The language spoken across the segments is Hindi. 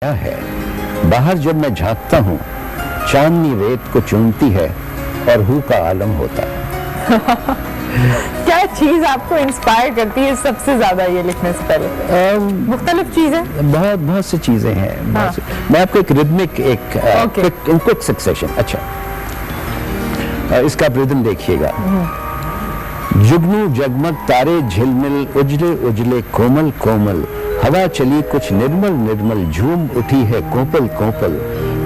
क्या है। बाहर जब मैं झांकता हूँ चांदनी रेत को चूमती है और हू का आलम होता है। क्या चीज आपको इंस्पायर करती है सबसे ज्यादा ये लिखने से पहले? मुख्तलिफ चीजें, बहुत से चीजें हैं। हाँ। मैं आपको एक रिदमिक क्विक सक्सेशन, अच्छा इसका आप रिदम देखिएगा। जुगनू जगमग तारे झिलमिल उजले उजले कोमल कोमल, हवा चली कुछ निर्मल निर्मल झूम उठी है कोपल कोपल,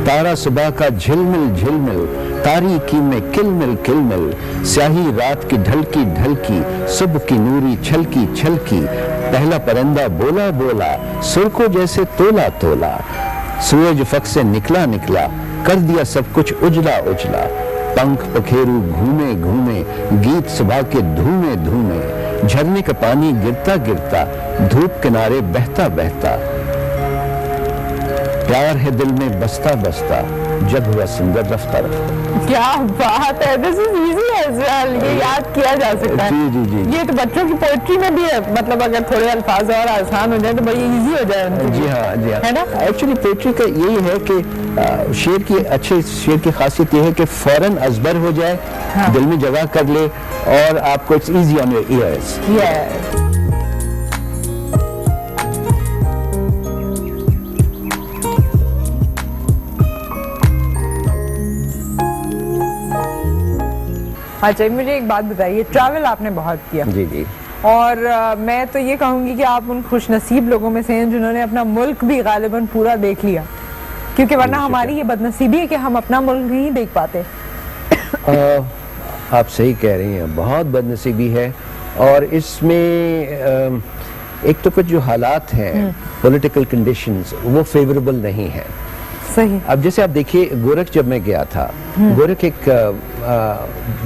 तारा सुबह का झिलमिल झिलमिल तारीकी में किलमिल किलमिल, स्याही रात की ढलकी ढलकी सुबह की नूरी छलकी छलकी, पहला परिंदा बोला बोला सुर को जैसे तोला तोला, सूरज फक से निकला निकला कर दिया सब कुछ उजला उजला, पंख पखेरु घूमे घूमे गीत सुबह के धूमे धूमे, झरने का पानी गिरता गिरता धूप किनारे बहता बहता, प्यार है दिल में बसता बसता जब हुआ सुंदर रफ्ता रफ्ता। क्या बात है, this is easy as well, ये याद किया जा सकता है। जी जी जी, ये तो बच्चों की पोएट्री में भी है, मतलब अगर थोड़े अल्फाज और आसान हो जाए तो बड़ी इजी हो जाए उनके लिए। जी हाँ जी हाँ, है ना? एक्चुअली पोएट्री का यही है कि शेर की अच्छे शेर की खासियत यह है कि फौरन अजबर हो जाए, हाँ। दिल में जगह कर ले और आपको it's easy on your ears. Yes. अच्छा, मुझे एक बात बताइए, ट्रैवल आपने बहुत किया जी जी, और मैं तो ये कहूँगी कि आप उन खुशनसीब लोगों में से हैं जिन्होंने अपना मुल्क भी गालिबन पूरा देख लिया, क्योंकि वरना हमारी ये बदनसीबी है कि हम अपना मुल्क नहीं देख पाते। आप सही कह रही हैं, बहुत बदनसीबी है। और इसमें एक तो कुछ जो हालात हैं, पॉलिटिकल कंडीशंस, वो फेवरेबल नहीं है। सही। अब जैसे आप देखिए, गोरख जब मैं गया था, गोरख एक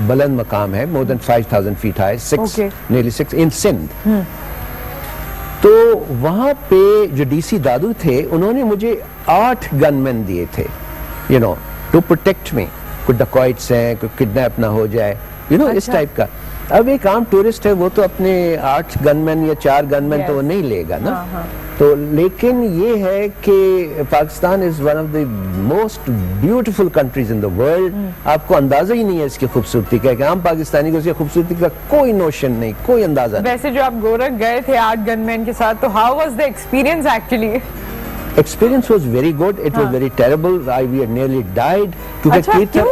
बुलंद मकाम है, more than 5000 feet high, nearly 6 इन सिंध। तो वहां पे जो डीसी दादू थे, उन्होंने मुझे 8 गनमैन दिए थे, you know, to protect me. कोई डकॉइट्स हैं, कोई किडनैप ना हो जाए, यू नो, इस टाइप का। अब एक आम टूरिस्ट है, वो तो अपने 8 गनमैन या 4 गनमैन तो वो नहीं लेगा ना। तो लेकिन ये है कि Pakistan is one of the most beautiful countries in the world. आपको अंदाजा ही नहीं है इसकी खूबसूरती का, कि आम पाकिस्तानी को इसकी खूबसूरती का कोई नोशन नहीं, कोई अंदाजा नहीं। वैसे जो आप गोरख गए थे 8 गनमैन के साथ, तो how was the experience actually? Experience was very good, it was very terrible, we had nearly died, क्योंकि अच्छा,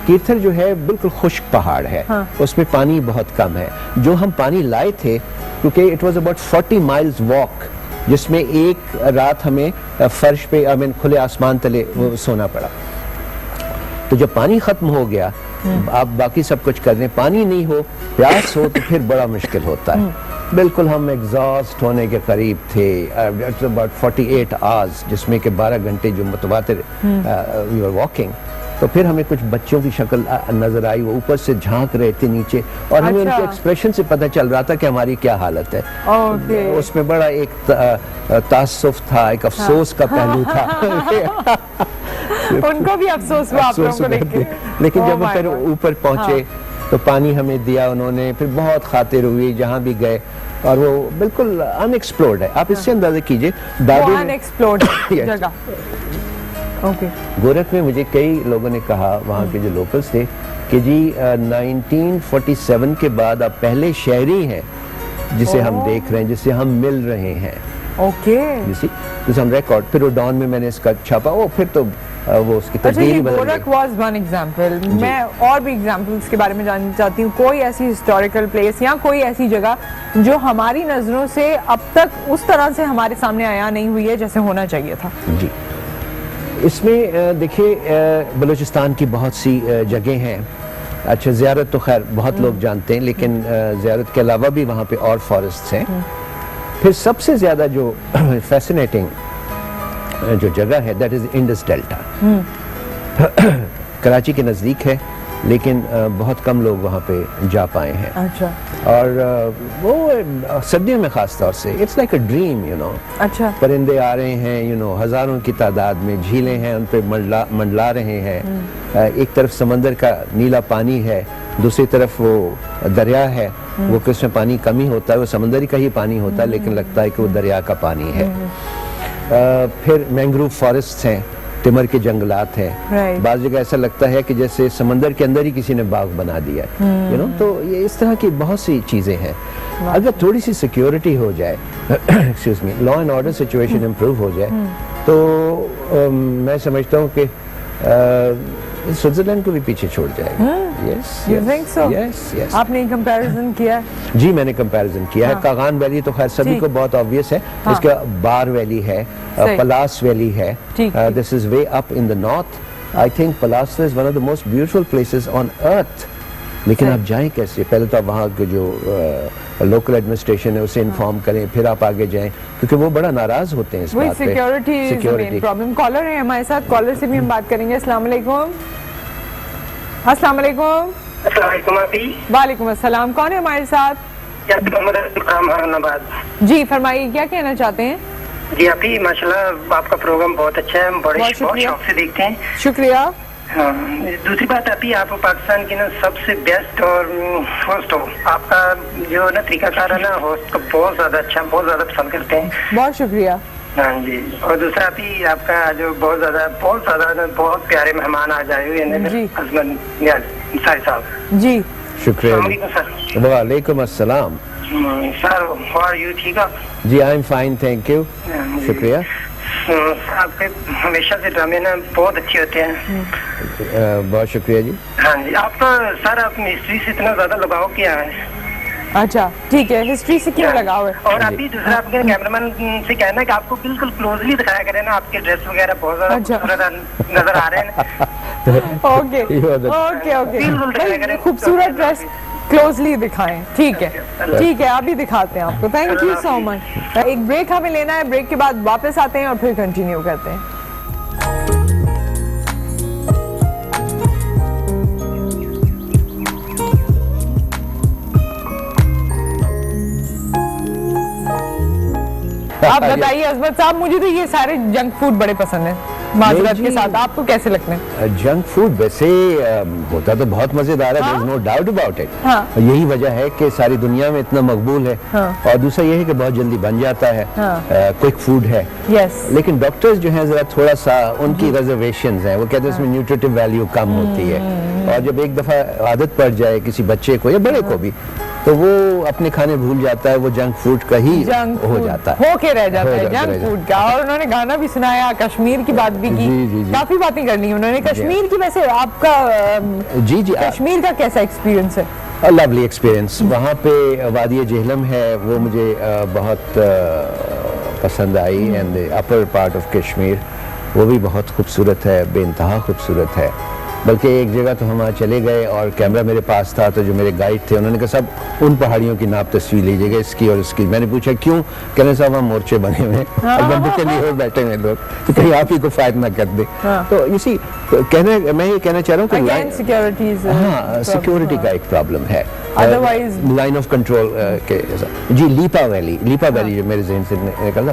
कीर्थर जो है बिल्कुल खुश्क पहाड़ है। हाँ। उसमें पानी बहुत कम है। जो हम पानी लाए थे, क्योंकि it was about 40 miles walk, जिसमें एक रात हमें फर्श पे, आई मीन खुले आसमान तले सोना पड़ा। तो जब पानी खत्म हो गया, आप बाकी सब कुछ कर रहे हैं, पानी नहीं हो, प्यास हो, तो फिर बड़ा मुश्किल होता है। बिल्कुल हम एग्जॉस्ट होने के करीब थे। अबाउट 48 आवर्स, जिसमें के 12 घंटे जो मुतवातिर वी वर वॉकिंग। तो फिर हमें कुछ बच्चों की शक्ल नजर आई, वो ऊपर से झांक रहे थे नीचे, और हमें उनके एक्सप्रेशन से पता चल रहा था कि हमारी क्या हालत है। उसमें बड़ा एक तासुफ था, एक अफसोस का पहलू था। उनको भी अफसोस हुआ आप लोगों को देख के। लेकिन जब हम फिर ऊपर पहुंचे, तो पानी हमें दिया उन्होंने, फिर बहुत खातिर हुई जहाँ भी गए, और वो बिल्कुल अनएक्सप्लोर्ड है। आप इससे अंदाजा कीजिए, दादू अनएक्सप्लोर्ड जगह। गोरख में मुझे कई लोगों ने कहा, वहाँ के जो लोकल्स थे, कि जी 1947 के बाद आप पहले शहरी हैं जिसे हम देख रहे हैं, जिसे हम मिल रहे हैं। जिसे हम रिकॉर्ड, फिर वो डॉन में मैंने इसका छापा, फिर तो वो उसकी तस्वीर बदल गई। Gorakh was one example. मैं और भी एग्जांपल्स के बारे में जानना चाहती हूँ। कोई ऐसी हिस्टोरिकल प्लेस या कोई ऐसी जगह जो हमारी नजरों से अब तक उस तरह से हमारे सामने आया नहीं हुई है जैसे होना चाहिए था? जी, इसमें देखिए, बलूचिस्तान की बहुत सी जगह हैं। अच्छा, ज़ियारत तो खैर बहुत लोग जानते हैं, लेकिन ज़ियारत के अलावा भी वहाँ पे और फॉरेस्ट हैं। फिर सबसे ज़्यादा जो फैसिनेटिंग जो जगह है, that is Indus delta. Karachi के नज़दीक है, लेकिन बहुत कम लोग वहाँ पे जा पाए हैं। अच्छा। और वो सर्दियों में खास तौर से, it's like a dream, you know. अच्छा। परिंदे आ रहे हैं, यू नो, हजारों की तादाद में, झीलें हैं, उन पे मंडला रहे हैं। एक तरफ समंदर का नीला पानी है, दूसरी तरफ वो दरिया है। वो किसमें पानी कमी होता है, वो समंदरी का ही पानी होता है, लेकिन लगता है कि वो दरिया का पानी है। फिर मैंग्रोव फॉरेस्ट हैं, टिमर के जंगलात हैं। Right. बाज़ जगह ऐसा लगता है कि जैसे समंदर के अंदर ही किसी ने बाग बना दिया, यू नो। तो ये इस तरह की बहुत सी चीज़ें हैं। अगर थोड़ी सी सिक्योरिटी हो जाए, excuse me, law and order situation improve हो जाए, तो मैं समझता हूँ कि स्विट्जरलैंड को भी पीछे छोड़ जाएगा। Yes, You think so? Yes, yes. आपने कंपैरिजन किया? जी, मैंने कंपैरिजन किया है। कागान वैली तो खैर सभी ठीक। को बहुत ऑब्वियस है। हाँ। इसके बार वैली है, सही। पलास वैली है। ठीक। This is way up in the north. I think Palas is one of the most beautiful places on earth. लेकिन सही। आप जाएं कैसे? पहले तो आप वहाँ के जो लोकल एडमिनिस्ट्रेशन है उसे इन्फॉर्म करें, फिर आप आगे जाएं, क्योंकि वो बड़ा नाराज होते हैं इस वही बात पे। Security is the main problem. Caller है हमारे साथ, कॉलर से भी हम बात करेंगे। अस्सलाम वालेकुम। अस्सलाम वालेकुम। अस्सलाम वालेकुम आपी। वालेकुम अस्सलाम। कौन है हमारे साथ? जी फरमाइए, क्या कहना चाहते हैं? जी आपी, माशाल्लाह आपका प्रोग्राम बहुत अच्छा है, हम बड़े बहुत बहुत शुक्रिया। शौक से देखते हैं। शुक्रिया। हाँ, दूसरी बात आपी, आप पाकिस्तान की ना सबसे बेस्ट और होस्ट हो। आपका जो ना तरीकाकार है ना होस्ट का, बहुत ज्यादा अच्छा, बहुत ज्यादा पसंद करते हैं। बहुत शुक्रिया। हाँ जी। और दूसरा आपी, आपका जो बहुत ज्यादा ना बहुत प्यारे मेहमान आज आए हुए हैं, जी। हस्बैंड साहिब साहब। जी शुक्रिया। अस्सलाम वालेकुम सर। वालेकुम अस्सलाम। Sir how are you? ठीक है जी, I am fine, thank you. शुक्रिया। आपके हमेशा से ड्रामे ना बहुत अच्छे होते हैं। बहुत शुक्रिया जी। हाँ जी। आपका सर, आप हिस्ट्री से इतना ज्यादा लगाव क्या है? अच्छा ठीक है, हिस्ट्री से क्यों लगाव है? और अभी दूसरा, आपके कैमरामैन से कहना है कि आपको बिल्कुल क्लोजली दिखाया करें ना, आपके ड्रेस वगैरह बहुत ज्यादा अच्छा। खूबसूरत नजर आ रहे हैं। ओके ओके ओके, खूबसूरत ड्रेस क्लोजली दिखाएं। ठीक है, ठीक है, अभी दिखाते हैं आपको। Thank you so much. एक ब्रेक हमें लेना है, ब्रेक के बाद वापस आते हैं और फिर कंटिन्यू करते हैं। आप बताइए अजमत साहब, मुझे तो ये सारे जंक फूड बड़े पसंद हैं, माजरत के साथ। आपको कैसे लगते हैं? जंक फूड वैसे होता तो बहुत मजेदार है, हाँ? There is no doubt about it. हाँ। यही वजह है कि सारी दुनिया में इतना मकबूल है। हाँ। और दूसरा ये है कि बहुत जल्दी बन जाता है, हाँ। क्विक फूड है। यस। लेकिन डॉक्टर्स जो हैं जरा थोड़ा सा उनकी रिजर्वेशंस हैं, वो कहते हैं इसमें न्यूट्रिटिव वैल्यू कम होती है। और जब एक दफा आदत पड़ जाए किसी बच्चे को या बड़े को भी, तो वो अपने खाने भूल जाता है, वो जंक फूड का ही हो जाता है, होके रह जाता है रह जंक फूड का। और उन्होंने गाना भी सुनाया, कश्मीर की बात भी की। जी, जी, जी। काफी बातें कर ली उन्होंने कश्मीर की। वैसे आपका जी जी कश्मीर का कैसा एक्सपीरियंस है? Lovely experience. वहाँ पे वादी जेहलम है, वो मुझे बहुत पसंद आई। And upper part of Kashmir, वो भी बहुत खूबसूरत है, बेइंतहा खूबसूरत है। बल्कि एक जगह तो हम वहाँ चले गए और कैमरा मेरे पास था, तो जो मेरे गाइड थे उन्होंने कहा साहब उन पहाड़ियों की नाप तस्वीर लीजिएगा, इसकी और इसकी। मैंने पूछा क्यों? कहने साहब वहाँ मोर्चे बने हुए हैं और बंदूकें लिए हुए बैठे हुए लोग, तो कहीं आप ही को फायदा ना कर दे। तो इसी कहने मैं ये कहना चाह रहा हूँ कि सिक्योरिटी का एक प्रॉब्लम है। Otherwise- लाइन ऑफ कंट्रोल के जी। लीपा वैली जो मेरे जहन से निकला,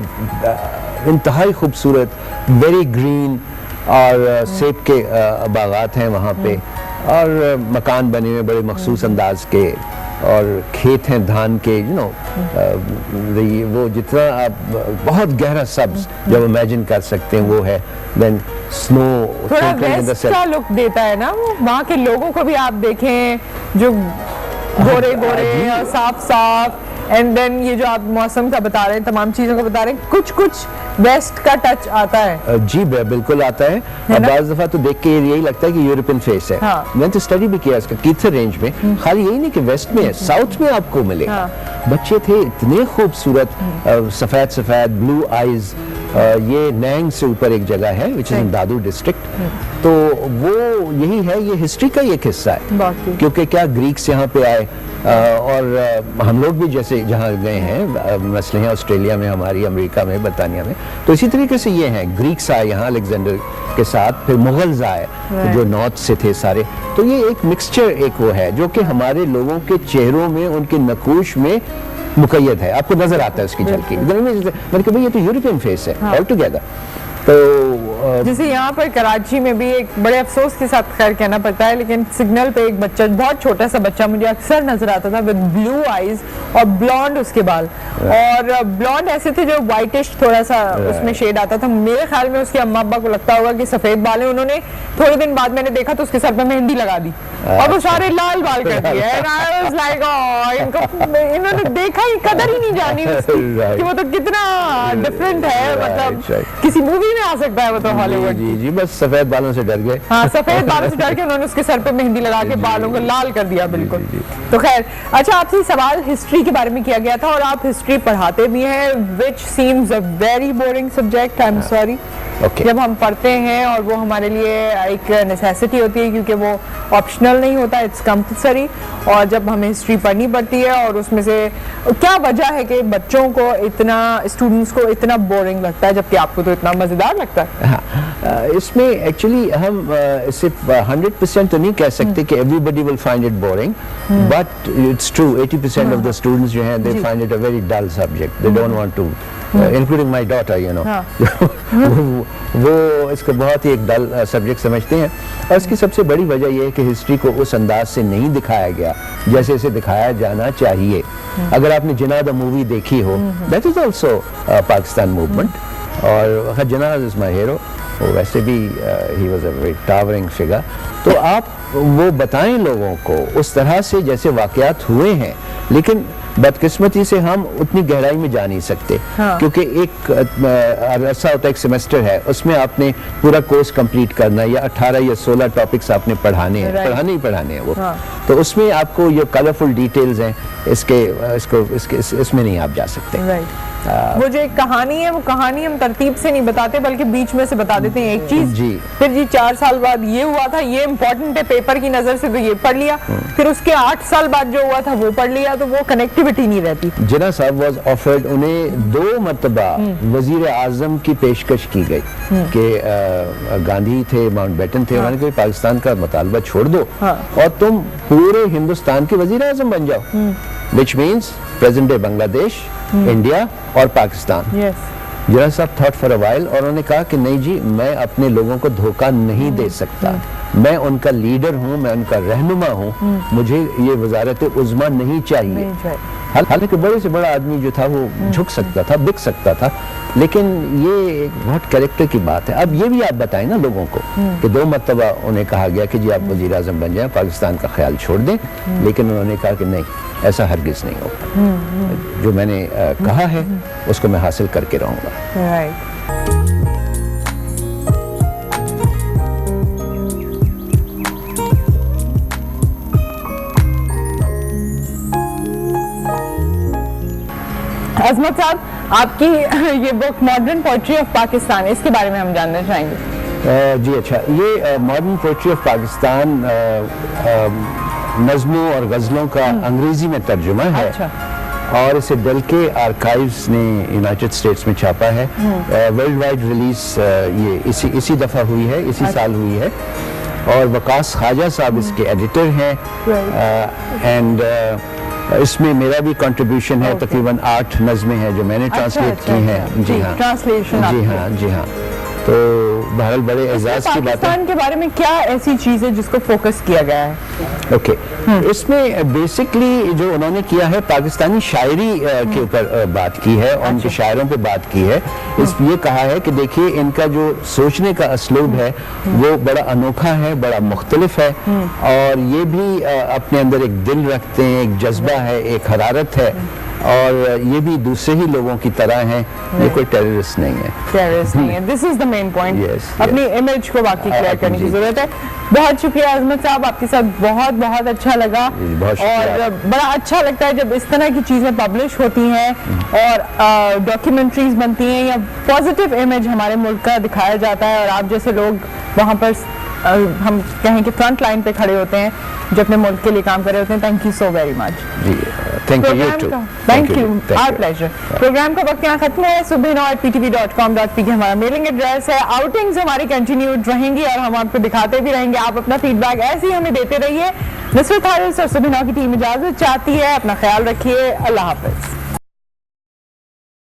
इंतहाई खूबसूरत, वेरी ग्रीन, और सेब के बागात हैं वहाँ पे, और मकान बने हुए बड़े मखसूस अंदाज के, और खेत हैं धान के, यू नो। वो जितना आप बहुत गहरा सब्ज जब इमेजिन कर सकते हैं वो है। देन स्नो थोड़ा वेस्ट का लुक देता है ना वो। वहाँ के लोगों को भी आप देखें जो गोरे गोरे और साफ साफ, एंड देन ये जो आप मौसम का बता रहे हैं, तमाम चीजों का बता रहे हैं, कुछ कुछ वेस्ट का टच आता है। जी बिल्कुल आता है। और बाज़ दफा तो देख के यही लगता है कि यूरोपियन फेस है। हाँ। मैंने तो स्टडी भी किया इसका कीथर रेंज में। खाली यही नहीं कि वेस्ट में है, साउथ में आपको मिलेगा। हाँ। बच्चे थे इतने खूबसूरत, सफेद सफेद ब्लू आईज। ये नैंग से ऊपर एक जगह है which is in Dadu district. तो वो यही है, ये हिस्ट्री का ही एक हिस्सा है, क्योंकि क्या ग्रीक्स यहाँ पे आए, और हम लोग भी जैसे जहाँ गए हैं, मसले हैं ऑस्ट्रेलिया में, हमारी अमेरिका में, बरतानिया में, तो इसी तरीके से ये हैं। ग्रीक्स आए यहाँ अलेक्जेंडर के साथ, फिर मुगल्स आए जो नॉर्थ से थे सारे। तो ये एक मिक्सचर एक वो है जो कि हमारे लोगों के चेहरों में, उनके नकूश में मुकैयद है, आपको नजर आता है उसकी झलकी। मैंने कहा भाई ये तो यूरोपियन फेस है ऑल टुगेदर। तो जैसे यहाँ पर कराची में भी एक बड़े अफसोस के साथ खैर कहना पड़ता है, लेकिन सिग्नल पे एक बच्चा, बहुत छोटा सा बच्चा मुझे अक्सर नजर आता था विद ब्लू आईज और ब्लॉन्ड उसके बाल, और ब्लॉन्ड ऐसे थे जो व्हाइटिश थोड़ा सा उसमें शेड आता था। मेरे ख्याल में उसके अम्मा अब्बा को लगता होगा कि सफेद बाल है, उन्होंने थोड़े दिन बाद मैंने देखा तो उसके सर पे मेहंदी लगा दी और वो सारे लाल बाल कर दिए। And I was like, इन्होंने देखा ही, कदर ही नहीं जानी उसकी कि वो तो कितना डिफरेंट है, मतलब किसी मूवी में आ सकता है वो तो हॉलीवुड। जी, बस सफेद बालों से डर गए। हाँ, सफेद बालों से डर के उन्होंने उसके सर पे मेहंदी लगा के बालों को लाल कर दिया बिल्कुल। तो खैर, अच्छा, आपसे सवाल हिस्ट्री के बारे में किया गया था और आप हिस्ट्री पढ़ाते भी हैं, which seems a very boring subject, I am sorry. जब हम पढ़ते हैं और वो हमारे लिए एक नेसेसिटी होती है क्योंकि वो ऑप्शनल नहीं होता, इट्स कंपल्सरी, और जब हमें हिस्ट्री पढ़नी पड़ती है और उसमें से क्या वजह है कि बच्चों को इतना, स्टूडेंट्स को इतना बोरिंग लगता है जबकि आपको तो इतना मजेदार लगता है? हाँ, इसमें एक्चुअली हम सिर्फ 100% तो नहीं कह सकते कि everybody will find it boring, but it's true 80% of the students जो हैं they find it a very dull subject, they don't want to, including my daughter, you know, वो इसको बहुत ही एक डल सब्जेक्ट समझते हैं। और इसकी सबसे बड़ी वजह यह है कि हिस्ट्री को उस अंदाज से नहीं दिखाया गया जैसे इसे दिखाया जाना चाहिए। अगर आपने जिन्ना द मूवी देखी हो, that is also Pakistan movement, और जिन्ना इज माय हीरो, वैसे भी he was a very towering figure. तो आप वो बताएं लोगों को उस तरह से जैसे वाकयात हुए हैं, लेकिन बदकिस्मती से हम उतनी गहराई में जा नहीं सकते। हाँ। क्योंकि एक अरसा होता है, एक सेमेस्टर है, उसमें आपने पूरा कोर्स कंप्लीट करना है, या 18 या 16 टॉपिक्स आपने पढ़ाने हैं, पढ़ाने ही पढ़ाने हैं वो। हाँ। तो उसमें आपको ये कलरफुल डिटेल्स हैं, इसमें नहीं आप जा सकते। वो जो एक कहानी है, वो कहानी हम तरतीब से नहीं बताते बल्कि बीच में से बता देते हैं एक चीज, फिर जी 4 साल बाद ये हुआ था, ये इम्पोर्टेंट है पेपर की नजर से, तो ये पढ़ लिया, फिर उसके 8 साल बाद जो हुआ था वो पढ़ लिया, तो वो कनेक्टिविटी नहीं रहती। जिन्ना साहब वाज ऑफर्ड, उन्हें 2 मरतबा वजीर आजम की पेशकश की गई कि गांधी थे, माउंटबेटन थे, उन्होंने कहा पाकिस्तान का मुतालबा छोड़ दो और तुम पूरे हिंदुस्तान के वजीर आजम बन जाओ, which means present day Bangladesh, India और पाकिस्तान। जिन्ना साहब थॉट फॉर अ व्हाइल और उन्होंने कहा कि नहीं जी, मैं अपने लोगों को धोखा नहीं दे सकता, मैं उनका लीडर हूँ, मैं उनका रहनुमा हूँ, मुझे ये वजारत उज़्मा नहीं चाहिए। हालांकि बड़े से बड़ा आदमी जो था वो झुक सकता था, बिक सकता था, लेकिन ये एक बहुत कैरेक्टर की बात है। अब ये भी आप बताएं ना लोगों को कि 2 मरतबा उन्हें कहा गया कि जी आप वजीर आजम बन जाएं, पाकिस्तान का ख्याल छोड़ दें, लेकिन उन्होंने कहा कि नहीं, ऐसा हरगिज नहीं होगा, जो मैंने कहा है उसको मैं हासिल करके रहूंगा। अजमत साहब, आपकी ये book modern poetry of Pakistan, इसके बारे में हम जानना चाहेंगे। जी अच्छा, ये मॉडर्न पोइट्री ऑफ पाकिस्तान नज़्मों और गज़लों का अंग्रेजी में तर्जुमा है। अच्छा। और इसे डेल के आर्काइव्स ने यूनाइटेड स्टेट्स में छापा है। वर्ल्ड वाइड रिलीज ये इसी दफ़ा हुई है, इसी साल हुई है, और वकास ख्वाजा साहब इसके एडिटर हैं। एंड इसमें मेरा भी कंट्रीब्यूशन है, तकरीबन 8 नज़में हैं जो मैंने ट्रांसलेट की हैं। जी हाँ, ट्रांसलेशन। जी हाँ, तो बहरहाल बड़े एजाज की बात है। पाकिस्तान के बारे में क्या ऐसी चीज है जिसको फोकस किया गया है? ओके, इसमें बेसिकली जो उन्होंने किया है, पाकिस्तानी शायरी के ऊपर बात की है और उनके शायरों पे बात की है। ये कहा है कि देखिए, इनका जो सोचने का असलूब है वो बड़ा अनोखा है, बड़ा मुख्तलिफ है, और ये भी अपने अंदर एक दिल रखते हैं, एक जज्बा है, एक हरारत है, और ये भी दूसरे ही लोगों की तरह हैं। ये कोई टेररिस्ट नहीं है। टेररिस्ट नहीं है, this is the main point. अपनी इमेज को बाकी क्लियर करने की जरूरत है। बहुत शुक्रिया अजमत साहब, आपके साथ बहुत अच्छा लगा, और बड़ा अच्छा लगता है जब इस तरह की चीजें पब्लिश होती हैं और डॉक्यूमेंट्रीज बनती हैं या पॉजिटिव इमेज हमारे मुल्क का दिखाया जाता है, और आप जैसे लोग वहाँ पर हम कहें कि फ्रंट लाइन पे खड़े होते हैं जो अपने मुल्क के लिए काम कर रहे होते हैं। Thank you so very much. Thank you, our pleasure. Program का वक्त यहाँ खत्म है। subhino@ptv.com.pk हमारा मेलिंग एड्रेस है। आउटिंग्स हमारी कंटिन्यूड रहेंगी और हम आपको दिखाते भी रहेंगे। आप अपना फीडबैक ऐसे ही हमें देते रहिए। नुसरत हारिस और सुबहिनो की टीम इजाजत चाहती है। अपना ख्याल रखिए। अल्लाह हाफिज।